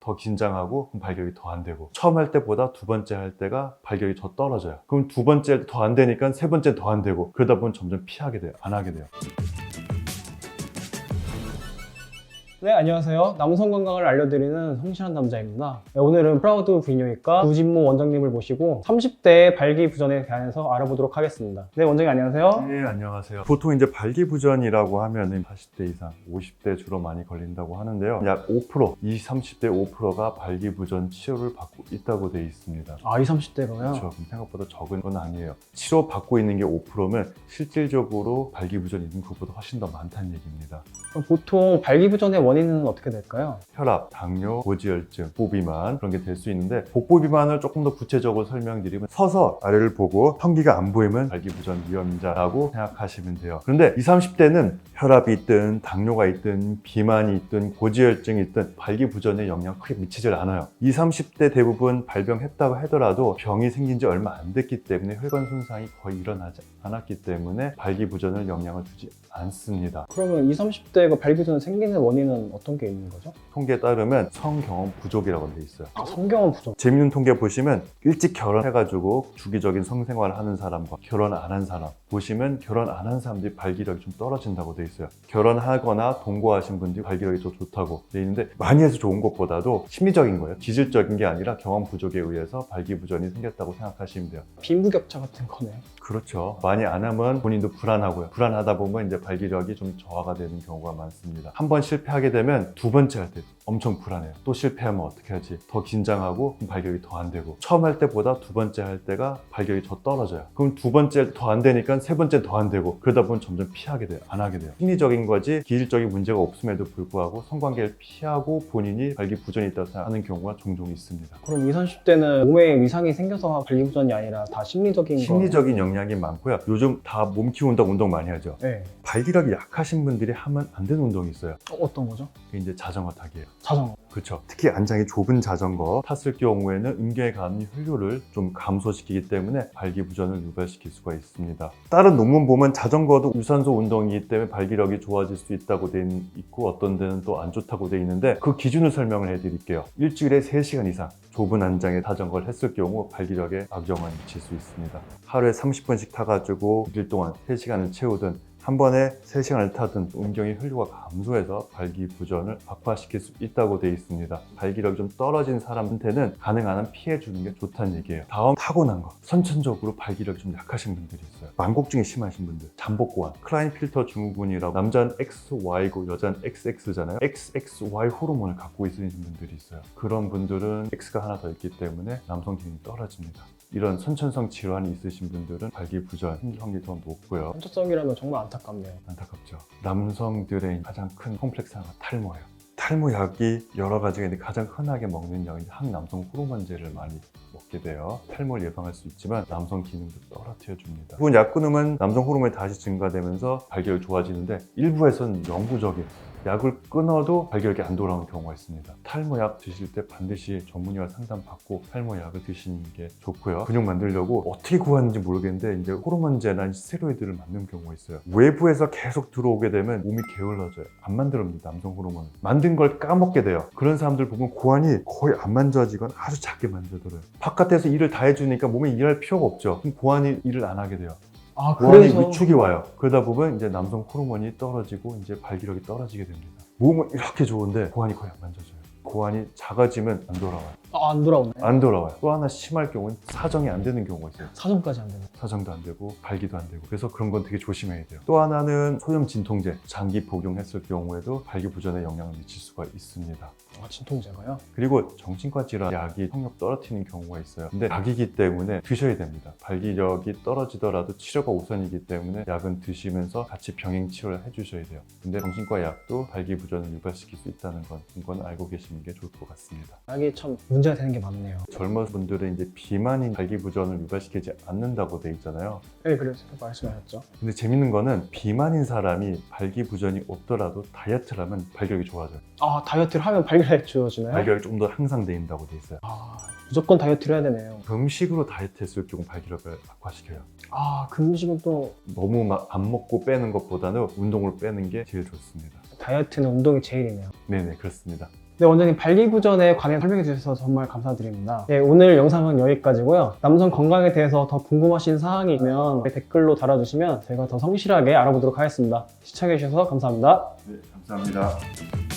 더 긴장하고 그럼 발기력이 더 안 되고, 처음 할 때보다 두 번째 할 때가 발기력이 더 떨어져요. 그럼 두 번째 할 때 더 안 되니까 세 번째 더 안 되고, 그러다 보면 점점 피하게 돼요. 안 하게 돼요. 네, 안녕하세요. 남성 건강을 알려드리는 성실한 남자입니다. 네, 오늘은 프라우드 부인형외과 구진모 원장님을 모시고 30대 발기부전에 대해서 알아보도록 하겠습니다. 네, 원장님 안녕하세요. 네, 안녕하세요. 보통 이제 발기부전이라고 하면은 40대 이상, 50대 주로 많이 걸린다고 하는데요. 약 5%, 20, 30대 5%가 발기부전 치료를 받고 있다고 되어 있습니다. 아, 20, 30대로요? 그렇죠. 생각보다 적은 건 아니에요. 치료 받고 있는 게 5%면 실질적으로 발기부전 있는 것보다 훨씬 더 많다는 얘기입니다. 그럼 보통 발기부전의 원인은 어떻게 될까요? 혈압, 당뇨, 고지혈증, 복부비만 그런 게 될 수 있는데, 복부비만을 조금 더 구체적으로 설명드리면 서서 아래를 보고 현기가 안 보이면 발기부전 위험자라고 생각하시면 돼요. 그런데 20, 30대는 혈압이 있든 당뇨가 있든 비만이 있든 고지혈증이 있든 발기부전에 영향 크게 미치질 않아요. 20, 30대 대부분 발병했다고 하더라도 병이 생긴 지 얼마 안 됐기 때문에 혈관 손상이 거의 일어나지 않았기 때문에 발기부전을 영향을 주지 않습니다. 그러면 20, 30대가 발기부전 생기는 원인은 어떤 게 있는 거죠? 통계에 따르면 성경험 부족이라고 돼 있어요. 아, 성경험 부족. 재밌는 통계 보시면 일찍 결혼해가지고 주기적인 성생활을 하는 사람과 결혼 안 한 사람 보시면, 결혼 안 한 사람들이 발기력이 좀 떨어진다고 돼 있어요. 결혼하거나 동거하신 분들이 발기력이 더 좋다고 돼 있는데, 많이 해서 좋은 것보다도 심리적인 거예요. 기질적인 게 아니라 경험 부족에 의해서 발기부전이 생겼다고 생각하시면 돼요. 빈부격차 같은 거네요. 그렇죠. 많이 안 하면 본인도 불안하고요. 불안하다 보면 이제 발기력이 좀 저하가 되는 경우가 많습니다. 한 번 실패하게 되면 두 번째 할 때 엄청 불안해요. 또 실패하면 어떻게 하지? 더 긴장하고 발기력이 더 안 되고, 처음 할 때보다 두 번째 할 때가 발기력이 더 떨어져요. 그럼 두 번째 더 안 되니까 세 번째 더 안 되고, 그러다 보면 점점 피하게 돼요. 안 하게 돼요. 심리적인 거지 기질적인 문제가 없음에도 불구하고 성관계를 피하고 본인이 발기부전이 있다고 하는 경우가 종종 있습니다. 그럼 20, 30대는 몸에 이상이 생겨서 발기부전이 아니라 다 심리적인 거? 심리적인 영향이 많고요. 요즘 다 몸 키운다고 운동 많이 하죠. 네. 발기력이 약하신 분들이 하면 안 되는 운동이 있어요. 어떤 거죠? 그게 이제 자전거 타기예요. 자전거. 그렇죠. 특히 안장이 좁은 자전거 탔을 경우에는 음경에 가는 혈류를 좀 감소시키기 때문에 발기부전을 유발시킬 수가 있습니다. 다른 논문 보면 자전거도 유산소 운동이기 때문에 발기력이 좋아질 수 있다고 돼 있고, 어떤 데는 또 안 좋다고 돼 있는데, 그 기준을 설명을 해드릴게요. 일주일에 3시간 이상 좁은 안장에 자전거를 했을 경우 발기력에 악영향을 미칠 수 있습니다. 하루에 30분씩 타가지고 1일 동안 3시간을 채우든 한 번에 3시간을 타든 음경의 혈류가 감소해서 발기부전을 악화시킬 수 있다고 되어 있습니다. 발기력이 좀 떨어진 사람한테는 가능한 한 피해주는 게 좋다는 얘기예요. 다음, 타고난 거. 선천적으로 발기력이 좀 약하신 분들이 있어요. 만곡증이 심하신 분들, 잠복고환, 클라인필터 증후군이라고, 남자는 XY고 여자는 XX잖아요. XXY 호르몬을 갖고 있으신 분들이 있어요. 그런 분들은 X가 하나 더 있기 때문에 남성 기능이 떨어집니다. 이런 선천성 질환이 있으신 분들은 발기부전 생길 확률이 더 높고요. 선천성이라면 정말 안타깝네요. 안타깝죠. 남성들의 가장 큰 콤플렉스 하나가 탈모예요. 탈모약이 여러 가지가 있는데 가장 흔하게 먹는 약은 항남성 호르몬제를 많이 먹게 돼요. 탈모를 예방할 수 있지만 남성 기능도 떨어뜨려 줍니다. 대부분 약 끊으면 남성 호르몬이 다시 증가되면서 발기력이 좋아지는데, 일부에서는 영구적인 약을 끊어도 발기력이 안 돌아오는 경우가 있습니다. 탈모약 드실 때 반드시 전문의와 상담받고 탈모약을 드시는 게 좋고요. 근육 만들려고 어떻게 구하는지 모르겠는데 이제 호르몬제나 스테로이드를 맞는 경우가 있어요. 외부에서 계속 들어오게 되면 몸이 게을러져요. 안 만들어집니다. 남성 호르몬 만든 걸 까먹게 돼요. 그런 사람들 보면 고환이 거의 안 만져지거나 아주 작게 만져들어요. 바깥에서 일을 다 해주니까 몸에 일할 필요가 없죠. 그럼 고환이 일을 안 하게 돼요. 아, 고환이 그래서 위축이 와요. 그러다 보면 이제 남성 호르몬이 떨어지고 이제 발기력이 떨어지게 됩니다. 몸은 이렇게 좋은데 고환이 거의 안 만져져요. 고환이 작아지면 안 돌아와요. 안 돌아오네. 안 돌아와요. 또 하나 심할 경우는 사정이 안 되는 경우가 있어요. 사정까지 안 되네. 사정도 안 되고 발기도 안 되고, 그래서 그런 건 되게 조심해야 돼요. 또 하나는 소염 진통제 장기 복용했을 경우에도 발기부전에 영향을 미칠 수가 있습니다. 아, 진통제가요? 그리고 정신과 질환 약이 성욕 떨어뜨리는 경우가 있어요. 근데 약이기 때문에 드셔야 됩니다. 발기력이 떨어지더라도 치료가 우선이기 때문에 약은 드시면서 같이 병행 치료를 해주셔야 돼요. 근데 정신과 약도 발기부전을 유발시킬 수 있다는 건 알고 계시는 게 좋을 것 같습니다. 약이 참 문제가 되는 게 많네요. 젊은 분들은 이제 비만이 발기부전을 유발시키지 않는다고 돼 있잖아요. 네, 그래서 말씀하셨죠. 근데 재밌는 거는 비만인 사람이 발기부전이 없더라도 다이어트를 하면 발기력이 좋아져요. 아, 다이어트를 하면 발기력이 좋아지나요? 발기력이 좀 더 향상된다고 돼 있어요. 아, 무조건 다이어트를 해야 되네요. 음식으로 다이어트 했을 경우 발기력을 악화시켜요. 아, 금식은 또 너무 막 안 먹고 빼는 것보다는 운동을 빼는 게 제일 좋습니다. 다이어트는 운동이 제일이네요. 네네, 그렇습니다. 네, 원장님 발기부전에 관해 설명해 주셔서 정말 감사드립니다. 네, 오늘 영상은 여기까지고요. 남성 건강에 대해서 더 궁금하신 사항이 있으면 댓글로 달아주시면 제가 더 성실하게 알아보도록 하겠습니다. 시청해 주셔서 감사합니다. 네, 감사합니다.